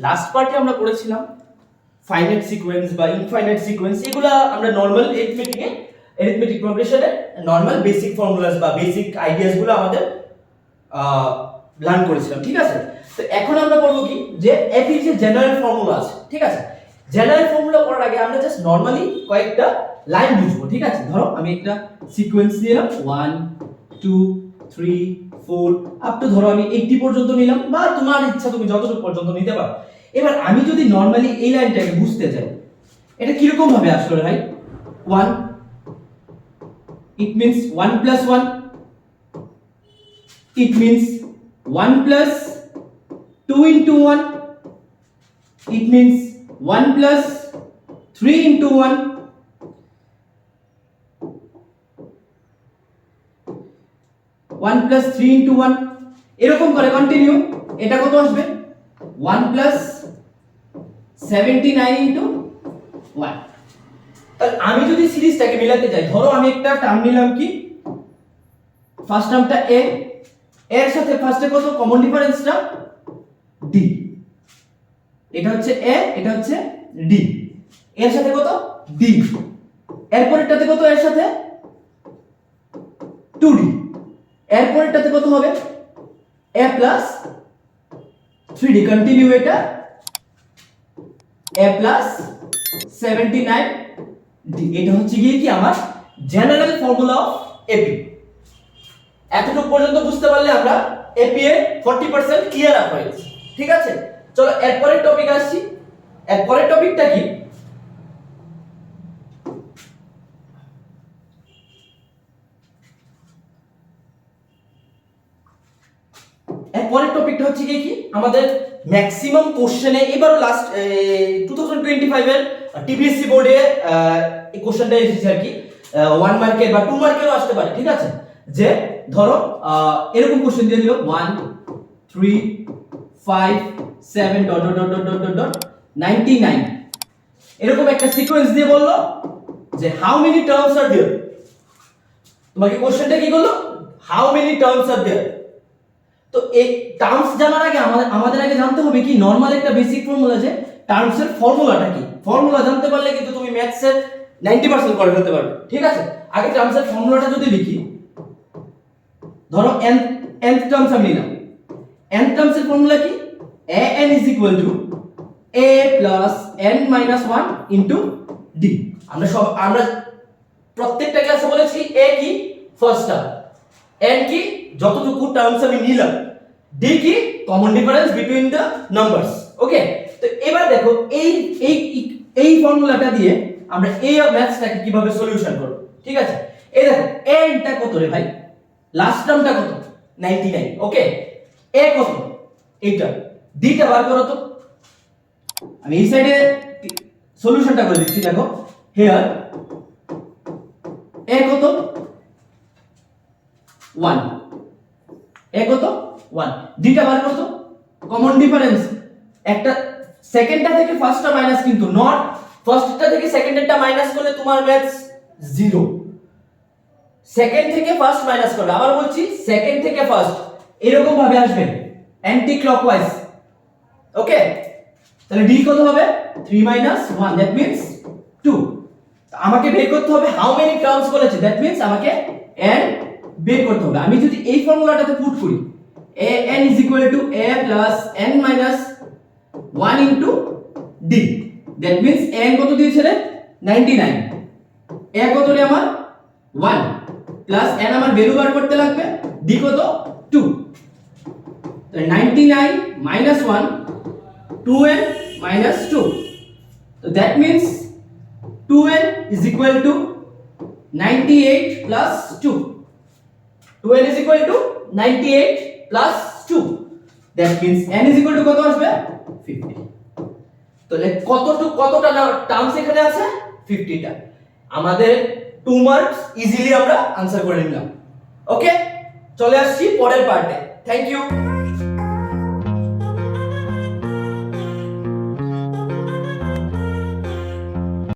Last পার্টে আমরা পড়েছিলাম ফাইনাইট সিকোয়েন্স বা ইনফাইনাইট সিকোয়েন্স, এগুলা আমরা নর্মাল এরিথমেটিক প্রোগ্রেশনের নর্মাল বেসিক ফর্মুলাস বা বেসিক আইডিয়াস গুলো আমাদের লার্ন করেছিলাম, ঠিক আছে। তো এখন আমরা পড়বো কি যে এপির যে জেনারেল ফর্মুলা আছে, ঠিক আছে। জেনারেল ফর্মুলা পড়ার আগে আমরা জাস্ট নর্মালি কয়েকটা লাইন বুঝবো, ঠিক আছে। ধরো আমি একটা সিকোয়েন্স নিলাম 1 2 3 4 আপ টু ধরো আমি 80 পর্যন্ত নিলাম, বা তোমার ইচ্ছা তুমি যতটুকু পর্যন্ত নিতে পারো। এবার আমি যদি নর্মালি এই লাইনটাকে বুঝতে চাই, এটা কিরকম ভাবে আসলে ভাই? 1 it means 1 plus 1, it means 1 plus 2 into 1, it means 1 plus 3 into 1, 1 plus 3 into 1, এরকম করে কন্টিনিউ। এটা কত আসবে? 1 plus 79 into 1। তাহলে আমি যদি সিরিজটাকে মিলাতে যাই, ধরো আমি একটা টার্ম নিলাম কি, ফার্স্ট টার্মটা a, এর সাথে ফার্স্টে কত কমন ডিফারেন্সটা d, এটা হচ্ছে a, এটা হচ্ছে d, এর সাথে কত d, এরপরেরটাতে কত এর সাথে 2d, এরপরেরটাতে কত হবে a plus 3d, কন্টিনিউ এটা a plus 79d। এটা হচ্ছে গিয়ে কি আমার জেনারেল ফর্মুলা অফ এপি। এতটুকু পর্যন্ত বুঝতে পারলে আমরা এপি এর 40% ক্লিয়ার আপ হয়ে গেছে, ঠিক আছে। চলো এরপরের টপিক আসছি। এরপরের টপিকটা কি? এরপরের টপিকটা হচ্ছে কি আমাদের ম্যাক্সিমাম কোশ্চেনে, এবারও লাস্ট 2025 এর টিবিএসসি বোর্ডে এই কোশ্চেনটা এসেছে আর কি, 1 মার্কের বা 2 মার্কেরও আসতে পারে, ঠিক আছে। যে ধরো এরকম কোশ্চেন দিয়ে দিল 1 3 5 7 dot dot dot dot dot dot 99, এরকম একটা সিকোয়েন্স দিয়ে বললো যে how many terms are there. তোমাকে কোশ্চেনটা কি করলো? How many terms are there. তো এই টার্মস জানার আগে আমাদের আগে জানতে হবে কি নরমাল একটা বেসিক ফর্মুলা, যে টার্মস এর ফর্মুলাটা কি। ফর্মুলা জানতে পারলে কিন্তু তুমি ম্যাথস এর 90% করে ফেলতে পারবে, ঠিক আছে। আগে টার্মস এর ফর্মুলাটা যদি লিখি, ধরো nth টার্মস আমি নিলাম, nth টার্মস এর ফর্মুলা কি? an is equal to a plus n minus 1 into d। আমরা প্রত্যেকটা ক্লাসে বলেছি a কি ফার্স্ট টার্ম, n কি যতটুকু টার্মস আমি নিলাম, d কি common difference between the numbers. Okay, তো এবার দেখো এই এই এই ফর্মুলাটা দিয়ে আমরা এই ম্যাথসটাকে কিভাবে সলিউশন করব, ঠিক আছে। এই দেখো n টা কত রে ভাই? লাস্ট টার্মটা কত? 99। ওকে, a কত? এইটা, d টা বার করো তো। আমি এই সাইডে সলিউশনটা করে দিচ্ছি। দেখো হিয়ার a কত? 1, a কত? 1, d টা বার করো তো। কমন ডিফারেন্স, একটা সেকেন্ডটা থেকে ফার্স্টটা মাইনাস, কিন্তু নট ফার্স্টটা থেকে সেকেন্ডেরটা মাইনাস করলে তোমার ম্যাথস 0। সেকেন্ড থেকে ফার্স্ট মাইনাস করবে, আবার বলছি সেকেন্ড থেকে ফার্স্ট এরকম ভাবে আসবে অ্যান্টি ক্লকওয়াইজ। ওকে, তাহলে d কত হবে? 3 1, দ্যাট মিন্স 2। আমাকে বের করতে হবে হাউ মেনি টার্মস বলেছে, দ্যাট মিন্স আমাকে n বের করতে হবে। আমি যদি এই ফর্মুলাটাতে পুট করি an is equal to a plus n minus 1 into d, that means n কত দিয়েছে রে? 99, a কত রে আমার? 1 প্লাস n আমার ভ্যালু বার করতে লাগবে, d কত? 2। তো 99 minus 1, 2n minus 2, so that means 2n is equal to 98 plus 2, 2n is equal to 98 plus 2, that means n is equal to কত আসবে? 50। তাহলে কতটা টার্মস এখানে আছে? 50টা। আমাদের 2 মার্কস ইজিলি আমরা आंसर করে নিলাম। ওকে, চলে আসছি পরের পার্টে। Thank you.